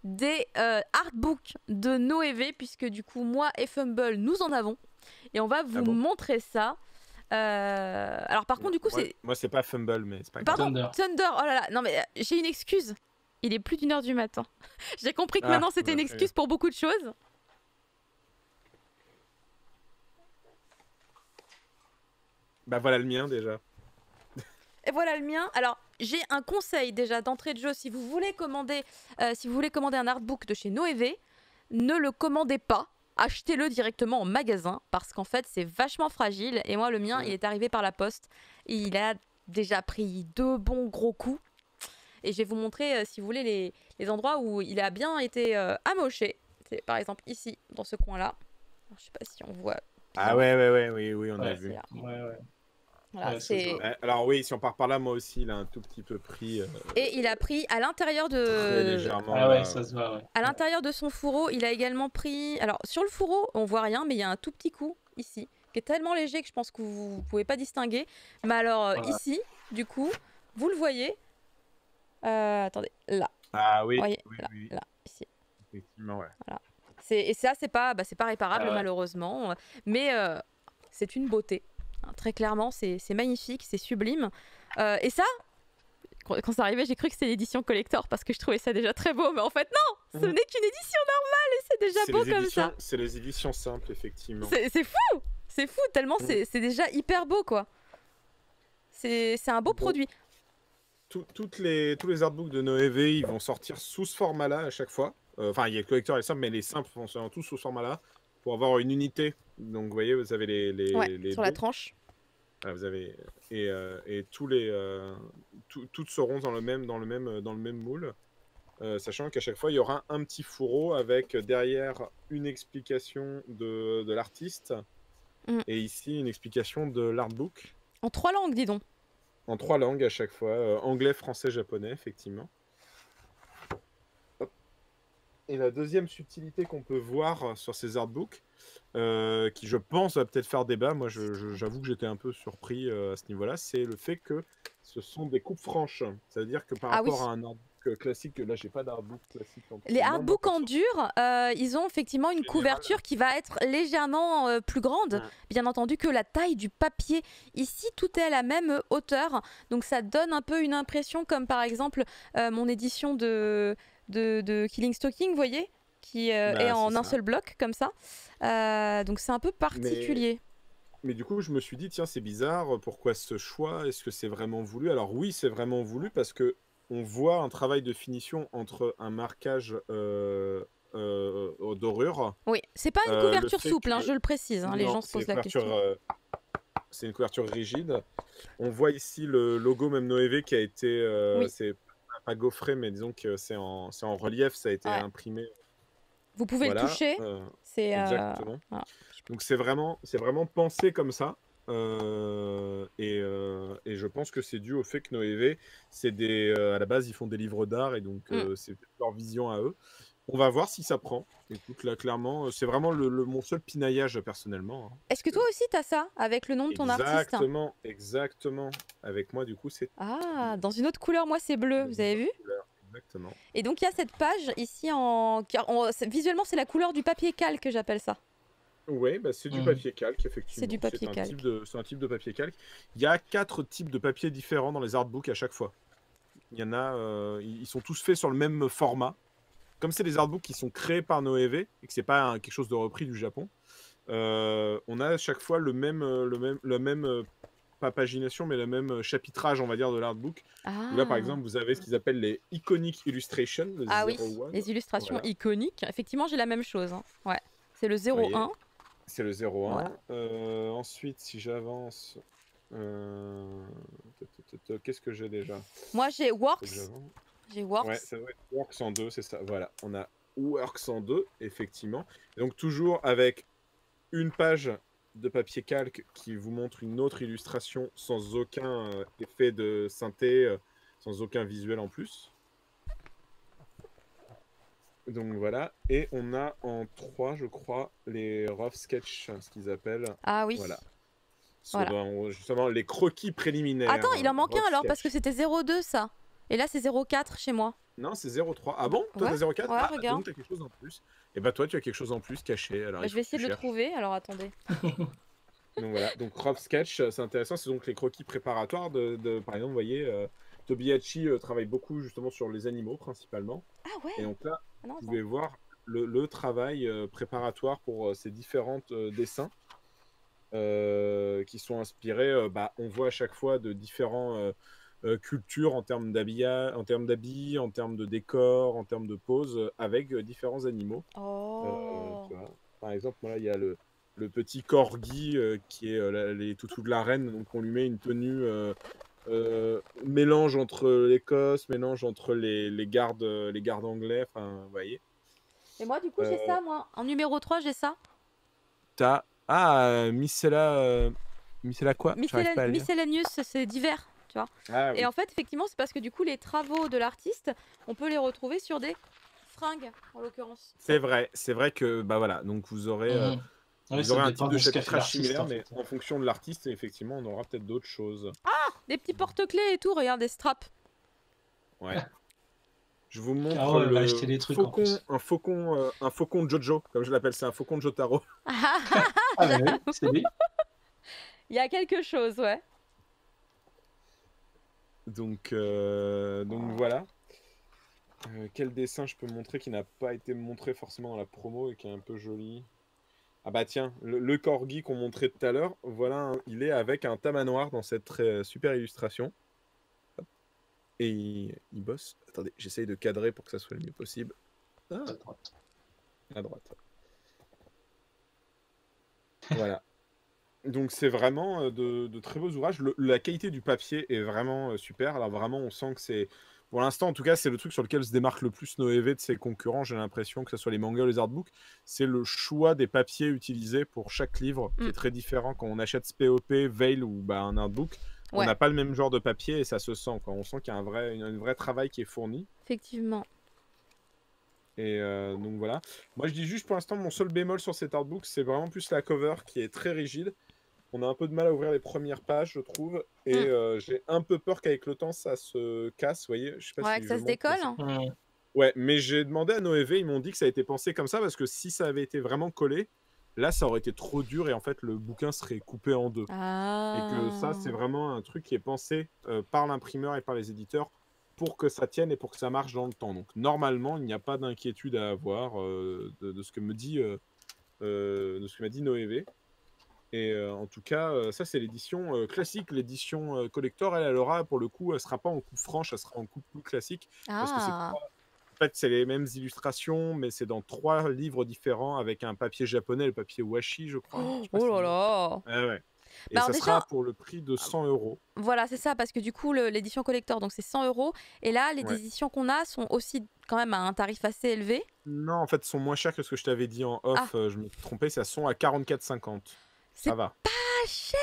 des artbooks de Noévé, puisque du coup, moi et Fumble, nous en avons. Et on va vous montrer ça. Alors par contre, du coup, c'est... Moi, c'est pas Fumble, mais c'est pas grave. Pardon, Thunder. Oh là là, non mais j'ai une excuse. Il est plus d'1h du matin. J'ai compris que maintenant, c'était une excuse pour beaucoup de choses. Bah voilà le mien déjà. Et voilà le mien. Alors, j'ai un conseil déjà d'entrée de jeu. Si vous voulez commander un artbook de chez Noévé, ne le commandez pas. Achetez-le directement en magasin parce qu'en fait, c'est vachement fragile. Et moi, le mien, il est arrivé par la poste. Et il a déjà pris 2 bons gros coups. Et je vais vous montrer, si vous voulez, les endroits où il a bien été amoché. C'est par exemple ici, dans ce coin-là. Je sais pas si on voit. Ah oui, on a vu. Voilà, alors oui, si on part par là, moi aussi, il a un tout petit peu pris. Et il a pris à l'intérieur de. Très légèrement. Ah ouais, ça se voit. Ouais. À l'intérieur de son fourreau, il a également pris. Alors sur le fourreau, on voit rien, mais il y a un tout petit coup ici, qui est tellement léger que je pense que vous pouvez pas distinguer. Mais alors ici, du coup, vous le voyez. Attendez, là. Ah oui. Vous voyez, oui. Là, ici. Effectivement, ouais. Voilà. Et ça, c'est pas réparable malheureusement, mais c'est une beauté. Très clairement, c'est magnifique, c'est sublime. Et ça, quand c'est arrivé, j'ai cru que c'était l'édition collector parce que je trouvais ça déjà très beau, mais en fait non, ce n'est qu'une édition normale et c'est déjà beau comme ça. C'est les éditions simples, effectivement. C'est fou, tellement c'est déjà hyper beau quoi. C'est un beau produit. Tous les artbooks de Noévé, ils vont sortir sous ce format-là à chaque fois. Enfin, il y a le collector et les simples, mais les simples sont tous sous ce format-là pour avoir une unité. Donc, vous voyez, vous avez les sur la tranche. Voilà, vous avez et toutes seront dans le même moule, sachant qu'à chaque fois il y aura un petit fourreau avec derrière une explication de l'artiste et ici une explication de l'artbook. En 3 langues, dis donc. En 3 langues à chaque fois, anglais, français, japonais, effectivement. Et la deuxième subtilité qu'on peut voir sur ces artbooks, qui je pense va peut-être faire débat, moi j'avoue que j'étais un peu surpris à ce niveau-là, c'est le fait que ce sont des coupes franches. C'est-à-dire que par rapport à un artbook classique, là j'ai pas d'artbook classique. Les artbooks en dur, ils ont effectivement une couverture qui va être légèrement plus grande, bien entendu, que la taille du papier. Ici, tout est à la même hauteur, donc ça donne un peu une impression comme par exemple mon édition de Killing Stalking, vous voyez, qui est en un seul bloc comme ça. Donc c'est un peu particulier. Mais du coup, je me suis dit, tiens, c'est bizarre, pourquoi ce choix? Est-ce que c'est vraiment voulu? Alors oui, c'est vraiment voulu parce que on voit un travail de finition entre un marquage dorure. Oui, c'est pas une couverture souple, je le précise, les gens se posent la question. C'est une couverture rigide. On voit ici le logo même Noévé qui a été, c'est pas gaufré, mais disons que c'est en relief, ça a été imprimé. Vous pouvez le toucher. Exactement. Voilà. Donc c'est vraiment pensé comme ça. Et je pense que c'est dû au fait que Noévé, à la base, ils font des livres d'art et donc c'est leur vision à eux. On va voir si ça prend. Écoute, là, clairement, c'est vraiment mon seul pinaillage personnellement. Est-ce que toi aussi, tu as ça avec le nom de ton artiste? Exactement. Avec moi, du coup, c'est... Ah, dans une autre couleur, moi, c'est bleu. Vous avez vu? Exactement. Et donc, il y a cette page ici visuellement, c'est la couleur du papier calque, j'appelle ça. Oui, bah c'est du papier calque, effectivement. C'est du papier calque. C'est un type de papier calque. Il y a 4 types de papiers différents dans les artbooks à chaque fois. Il y en a, ils sont tous faits sur le même format. Comme c'est des artbooks qui sont créés par Noévé et que c'est pas quelque chose de repris du Japon, on a à chaque fois le même pas pagination, mais le même chapitrage, on va dire, de l'artbook. Là, par exemple, vous avez ce qu'ils appellent les Iconic Illustrations. Les illustrations iconiques. Effectivement, j'ai la même chose. Ouais, c'est le 01. C'est le 01. Ensuite, si j'avance... Qu'est-ce que j'ai déjà? Moi, j'ai Works. Ouais, ça doit être Works en 2, c'est ça. Voilà, on a Works en 2, effectivement. Donc, toujours avec une page de papier calque qui vous montre une autre illustration sans aucun effet de synthé, sans aucun visuel en plus. Donc voilà, et on a en 3, je crois, les rough sketch, ce qu'ils appellent. Ah oui. Voilà. Justement, les croquis préliminaires. Attends, il en manque un alors, parce que c'était 02 ça. Et là, c'est 04 chez moi. Non, c'est 0,3. Ah bon? Toi, Ouais, t'as 0,4? ouais, Ah, regarde. donc t'as quelque chose en plus. Et bah toi, tu as quelque chose en plus caché. Alors, Bah, il je faut vais que tu essayer de le cherches. trouver, alors attendez. Donc voilà, donc Rough Sketch, c'est intéressant, c'est donc les croquis préparatoires par exemple, vous voyez, Tobiachi travaille beaucoup justement sur les animaux principalement. Ah Et ouais. donc là, Ah non, vous attends. pouvez voir le travail préparatoire pour ces différents dessins qui sont inspirés, on voit à chaque fois de différents cultures en termes d'habillage, en termes d'habits, en termes de décor, en termes de pose, avec différents animaux. Oh. Tu vois. Par exemple, voilà, il y a le petit corgi qui est les toutous de la reine. Donc, on lui met une tenue mélange entre l'Écosse, mélange entre les gardes anglais. Enfin, vous voyez. Et moi, du coup, j'ai Euh, ça, moi. En numéro 3, j'ai ça. T'as. Ah, Micella quoi? J'arrive pas à le dire. Miscellaneous, c'est divers, tu vois. Ah Et oui. en fait, effectivement, c'est parce que du coup, les travaux de l'artiste, on peut les retrouver sur des fringues, en l'occurrence. C'est vrai que bah voilà, donc Mhm. Oui, vous ça aurez un dépend type de de ce qu'a fait chapitrage l'artiste, similaire, en mais fait. en fonction de l'artiste, effectivement, on aura peut-être d'autres choses. Des petits porte-clés et tout, regarde, des straps. Ouais. Je vous Caro, montre elle va acheter le des trucs en plus. un faucon Jojo, comme je l'appelle, c'est un faucon Jotaro. Ah, bah oui, c'est lui. Il y a quelque chose, ouais. Donc voilà. Quel dessin je peux montrer qui n'a pas été montré forcément dans la promo et qui est un peu joli? Ah bah tiens, le corgi qu'on montrait tout à l'heure, voilà, il est avec un tamanoir dans cette super illustration. Et il bosse. Attendez, j'essaye de cadrer pour que ça soit le mieux possible. Ah, À droite. à droite. Voilà. Donc c'est vraiment de très beaux ouvrages. La qualité du papier est vraiment super. Alors vraiment, on sent que c'est... Pour l'instant, en tout cas, c'est le truc sur lequel se démarque le plus Noévé de ses concurrents. J'ai l'impression que ce soit les mangas ou les artbooks. C'est le choix des papiers utilisés pour chaque livre, qui Mm. est très différent. Quand on achète POP, Veil ou un artbook, on Ouais, n'a pas le même genre de papier et ça se sent. On sent qu'il y a un vrai travail qui est fourni. effectivement. Et donc voilà. Moi, je dis juste pour l'instant, mon seul bémol sur cet artbook, c'est vraiment plus la cover qui est très rigide. On a un peu de mal à ouvrir les premières pages, je trouve. Et j'ai un peu peur qu'avec le temps, ça se casse. Vous voyez, je sais pas Ouais, si que je ça se montre. décolle. Mhm. Ouais, mais j'ai demandé à Noévé, ils m'ont dit que ça a été pensé comme ça parce que si ça avait été vraiment collé, là, ça aurait été trop dur et en fait, le bouquin serait coupé en deux. Et que ça, c'est Ah. vraiment un truc qui est pensé par l'imprimeur et par les éditeurs pour que ça tienne et pour que ça marche dans le temps. Donc normalement, il n'y a pas d'inquiétude à avoir de ce que me dit de ce que m'a dit Noévé. Et en tout cas, ça c'est l'édition classique, l'édition collector, elle aura pour le coup, elle sera pas en coupe franche, elle sera en coupe plus classique parce que Ah. en fait, c'est les mêmes illustrations, mais c'est dans 3 livres différents avec un papier japonais, le papier washi, je crois. Je sais pas Oh si là là. ouais, ouais. Et Bah alors ça sera déjà, pour le prix de 100 euros. voilà, c'est ça, parce que du coup, l'édition collector, donc c'est 100 euros. Et là, les Ouais. éditions qu'on a sont aussi quand même à un tarif assez élevé. Non, en fait, ils sont moins chers que ce que je t'avais dit en Ah, off. Je me suis trompé, ça sont à 44,50. Ça c'est va. pas cher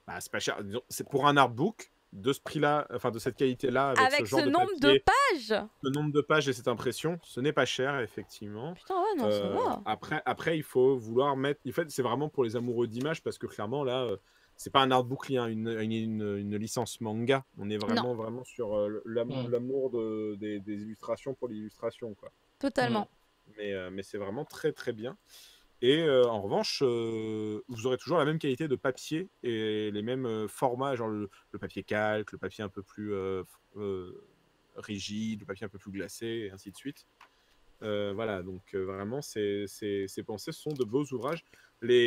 Bah, c'est pas cher. Disons, c'est pour un artbook de ce prix-là, enfin de cette qualité-là, avec ce avec ce genre de nombre de papier, pages. le nombre de pages et cette impression, ce n'est pas cher, effectivement. Putain, ouais, non, ça va. Après, il faut vouloir mettre. En fait, c'est vraiment pour les amoureux d'images parce que clairement, là, c'est pas un artbook lié à une licence manga. On est Non, vraiment sur Mhm. l'amour des illustrations pour l'illustration, quoi. totalement. Mais c'est vraiment très très bien. Et en revanche, vous aurez toujours la même qualité de papier et les mêmes formats, genre le papier calque, le papier un peu plus rigide, le papier un peu plus glacé, et ainsi de suite. Voilà, donc vraiment, c'est pensé, ce sont de beaux ouvrages.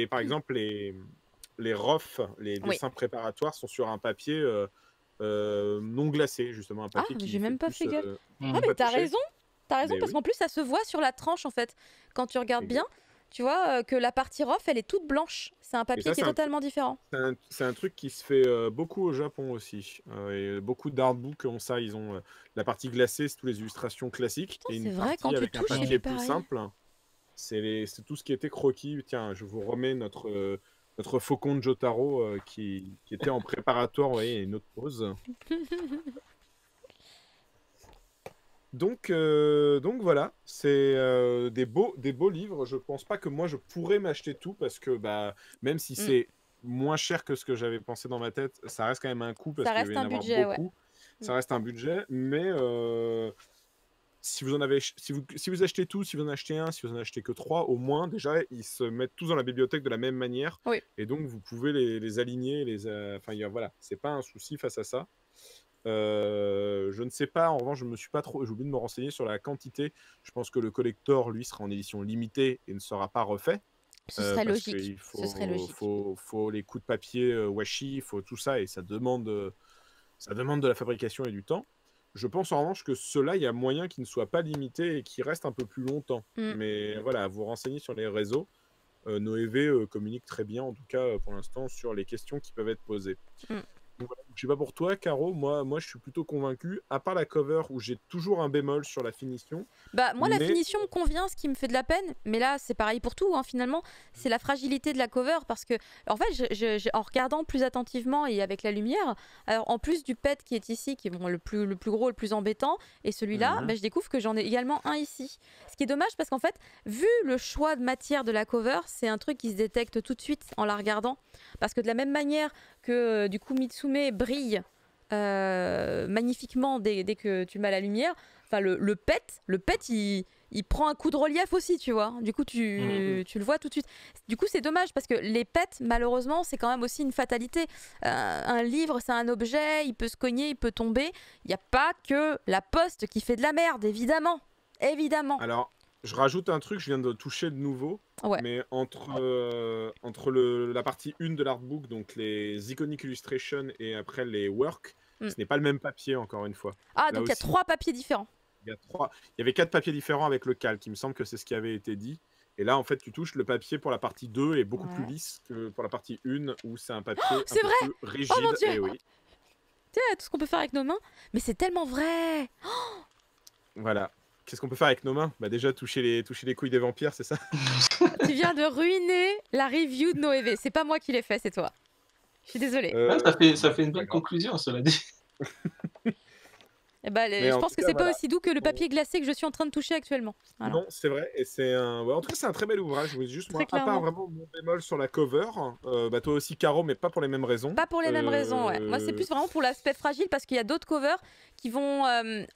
Par exemple, les ROF, les Oui. dessins préparatoires, sont sur un papier non glacé, justement, un Ah, papier qui j'ai fait même pas plus fait gaffe. Ah, Mhm. mais pas t'as touché. raison. T'as raison, Mais parce oui, qu'en plus, ça se voit sur la tranche, en fait. Quand tu regardes bien, exact. tu vois que la partie rough, elle est toute blanche. C'est un Et papier ça, qui est totalement différent. c'est un truc qui se fait beaucoup au Japon aussi. Et beaucoup d'artbooks ont ça. Ils ont la partie glacée, c'est toutes les illustrations classiques. Putain, Et c'est une vrai, quand partie tu avec un touches, c'est papier plus plus pareil. simple. C'est tout ce qui était croquis. Tiens, je vous remets notre faucon de Jotaro qui était en préparatoire. Vous voyez, une autre pause. Donc voilà, c'est des beaux livres. Je pense pas que moi je pourrais m'acheter tout parce que bah, même si Mm. c'est moins cher que ce que j'avais pensé dans ma tête, ça reste quand même un coût parce Ça qu'il va reste y en un avoir budget, ouais. beaucoup. Ça reste un budget, mais si vous en avez, si vous achetez tout, si vous en achetez un, si vous en achetez que 3, au moins déjà ils se mettent tous dans la bibliothèque de la même manière, Oui. et donc vous pouvez les aligner, enfin voilà, c'est pas un souci face à ça. Je ne sais pas, en revanche, j'ai oublié de me renseigner sur la quantité. Je pense que le collector, lui, sera en édition limitée et ne sera pas refait. Ce serait Parce logique. qu'il Ce serait logique. faut les coups de papier washi, il faut tout ça, et ça demande de la fabrication et du temps. Je pense en revanche que ceux-là, il y a moyen qu'ils ne soient pas limités et qu'ils restent un peu plus longtemps. Mais voilà, vous renseignez sur les réseaux. Noévé communique très bien, en tout cas pour l'instant, sur les questions qui peuvent être posées. Donc, voilà. Je sais pas pour toi, Caro, moi je suis plutôt convaincu, à part la cover où j'ai toujours un bémol sur la finition. Bah moi la mais- finition me convient, ce qui me fait de la peine, mais là c'est pareil pour tout hein, finalement, c'est la fragilité de la cover parce que en fait en regardant plus attentivement et avec la lumière, alors en plus du pet qui est ici, qui est bon, le plus gros, le plus embêtant, et celui-là, Mhm. bah, je découvre que j'en ai également un ici. Ce qui est dommage parce qu'en fait, vu le choix de matière de la cover, c'est un truc qui se détecte tout de suite en la regardant, parce que de la même manière que du coup Mitsume brille magnifiquement dès que tu mets la lumière. Enfin, le pet il prend un coup de relief aussi, tu vois. Du coup, tu le vois tout de suite. Du coup, c'est dommage parce que les pets, malheureusement, c'est quand même aussi une fatalité. Un livre, c'est un objet, il peut se cogner, il peut tomber. Il n'y a pas que la poste qui fait de la merde, évidemment. Évidemment. Alors, je rajoute un truc, je viens de toucher de nouveau. Ouais. Mais entre la partie 1 de l'artbook, donc les Iconic Illustration, et après les work, ce n'est pas le même papier, encore une fois. Ah, Là donc il y a aussi, 3 papiers différents. il y avait 4 papiers différents avec le calque. Il me semble que c'est ce qui avait été dit. Et là, en fait, tu touches le papier pour la partie 2 est beaucoup plus lisse que pour la partie 1 où c'est un papier un c'est peu vrai plus rigide. Oh mon Dieu Et oui. Tu sais, tout ce qu'on peut faire avec nos mains. Mais c'est tellement vrai. Voilà. Qu'est-ce qu'on peut faire avec nos mains? Bah déjà, toucher les couilles des vampires, c'est ça? Tu viens de ruiner la review de Noévé. C'est pas moi qui l'ai fait, c'est toi. Je suis désolée. Ouais, ça fait une belle d'accord. conclusion, cela dit. Eh ben, Mais je en pense tout que cas, c'est voilà. pas aussi doux que le papier glacé que je suis en train de toucher actuellement. Voilà. Non, c'est vrai. Et c'est un. Ouais, en tout cas, c'est un très bel ouvrage. Oui, juste Très moi, à part clairement. vraiment mon bémol sur la cover, bah toi aussi, Caro, mais pas pour les mêmes raisons. Pas pour les mêmes raisons, ouais. Moi, c'est plus vraiment pour l'aspect fragile parce qu'il y a d'autres covers qui vont.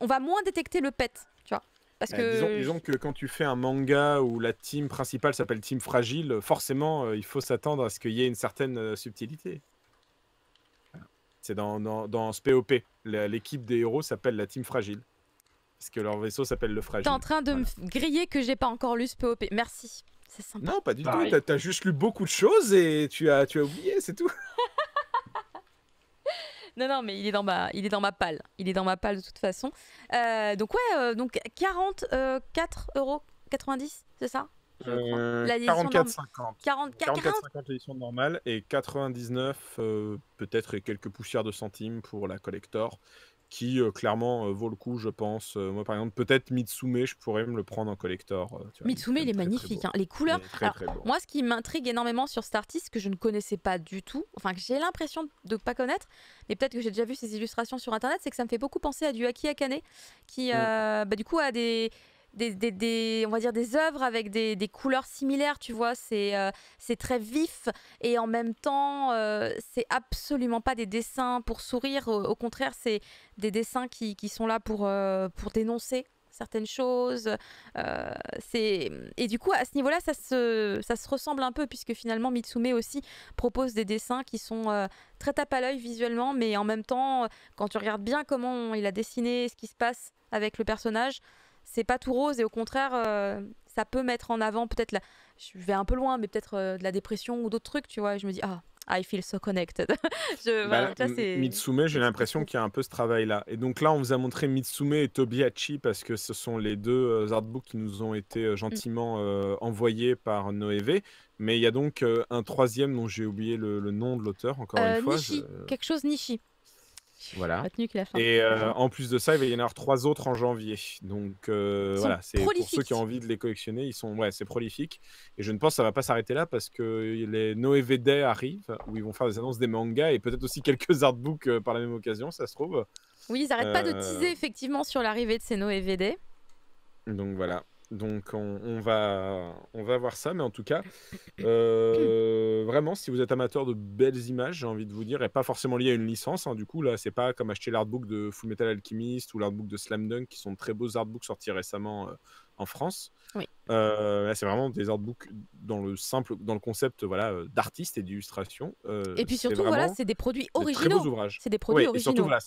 On va moins détecter le pet, tu vois. Parce que. Disons que quand tu fais un manga où la team principale s'appelle Team Fragile, forcément, il faut s'attendre à ce qu'il y ait une certaine subtilité. C'est dans SPOP. L'équipe des héros s'appelle la Team Fragile. Parce que leur vaisseau s'appelle le Fragile. T'es en train de me griller que j'ai pas encore lu ce POP. Merci. C'est sympa. Non, pas du Pareil. tout. T'as juste lu beaucoup de choses et tu as oublié, c'est tout. Non, mais il est dans ma palle. Il est dans ma palle de toute façon. Donc ouais, donc 44,90 €, c'est ça? Je crois. L'édition 44,50. 44,50 44,50 l'édition normale et 99 peut-être et quelques poussières de centimes pour la collector qui clairement vaut le coup, je pense. Moi par exemple, peut-être Mitsume, je pourrais me le prendre en collector. Tu vois, Mitsume, il est très, très magnifique. beau. Hein. Les couleurs. Il est très, Alors, très beau. moi, ce qui m'intrigue énormément sur cet artiste que je ne connaissais pas du tout, enfin que j'ai l'impression de ne pas connaître, mais peut-être que j'ai déjà vu ses illustrations sur internet, c'est que ça me fait beaucoup penser à du Aki Akane, qui du coup a on va dire des œuvres avec des couleurs similaires, tu vois, c'est très vif et en même temps c'est absolument pas des dessins pour sourire, au contraire c'est des dessins qui sont là pour dénoncer certaines choses, et du coup à ce niveau-là ça se ressemble un peu puisque finalement Mitsume aussi propose des dessins qui sont très tape à l'œil visuellement, mais en même temps quand tu regardes bien comment il a dessiné ce qui se passe avec le personnage, c'est pas tout rose et au contraire ça peut mettre en avant peut-être je vais un peu loin mais peut-être de la dépression ou d'autres trucs, tu vois, et je me dis I feel so connected. Voilà, tu vois, Mitsume, j'ai l'impression qu'il y a un peu ce travail-là. Et donc là, on vous a montré Mitsume et Tobiachi parce que ce sont les deux artbooks qui nous ont été gentiment envoyés par Noévé. Mais il y a donc un troisième dont j'ai oublié le nom de l'auteur, encore une fois. Nishi, quelque chose Nishi. Voilà. Retenu qu'il a fait. Et en plus de ça, il va y en avoir 3 autres en janvier. Donc voilà, c'est pour ceux qui ont envie de les collectionner, c'est prolifique. Et je ne pense que ça va pas s'arrêter là parce que les Noévé Day arrivent où ils vont faire des annonces des mangas et peut-être aussi quelques artbooks par la même occasion, ça se trouve. Oui, ils n'arrêtent pas de teaser effectivement sur l'arrivée de ces Noévé Day. Donc voilà. Donc on va voir ça, mais en tout cas, vraiment, si vous êtes amateur de belles images, j'ai envie de vous dire, et pas forcément lié à une licence, hein, du coup, là, c'est pas comme acheter l'artbook de Full Metal Alchemist ou l'artbook de Slam Dunk, qui sont de très beaux artbooks sortis récemment en France. Oui. Là, c'est vraiment des artbooks dans le concept voilà, d'artiste et d'illustration. Et puis c'est surtout, vraiment voilà, c'est des produits de très beaux originaux. ouvrages. C'est des produits Oui, et surtout, originaux. voilà,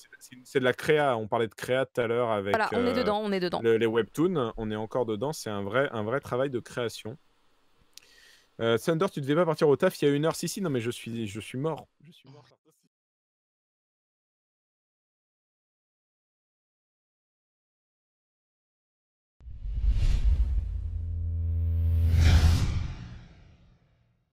c'est de la créa. On parlait de créa tout à l'heure avec Voilà, on est dedans, on est dedans. les webtoons. On est encore dedans. C'est un vrai travail de création. Thunder, tu devais pas partir au taf il y a 1 heure. Si, non, mais je suis mort. Je suis mort.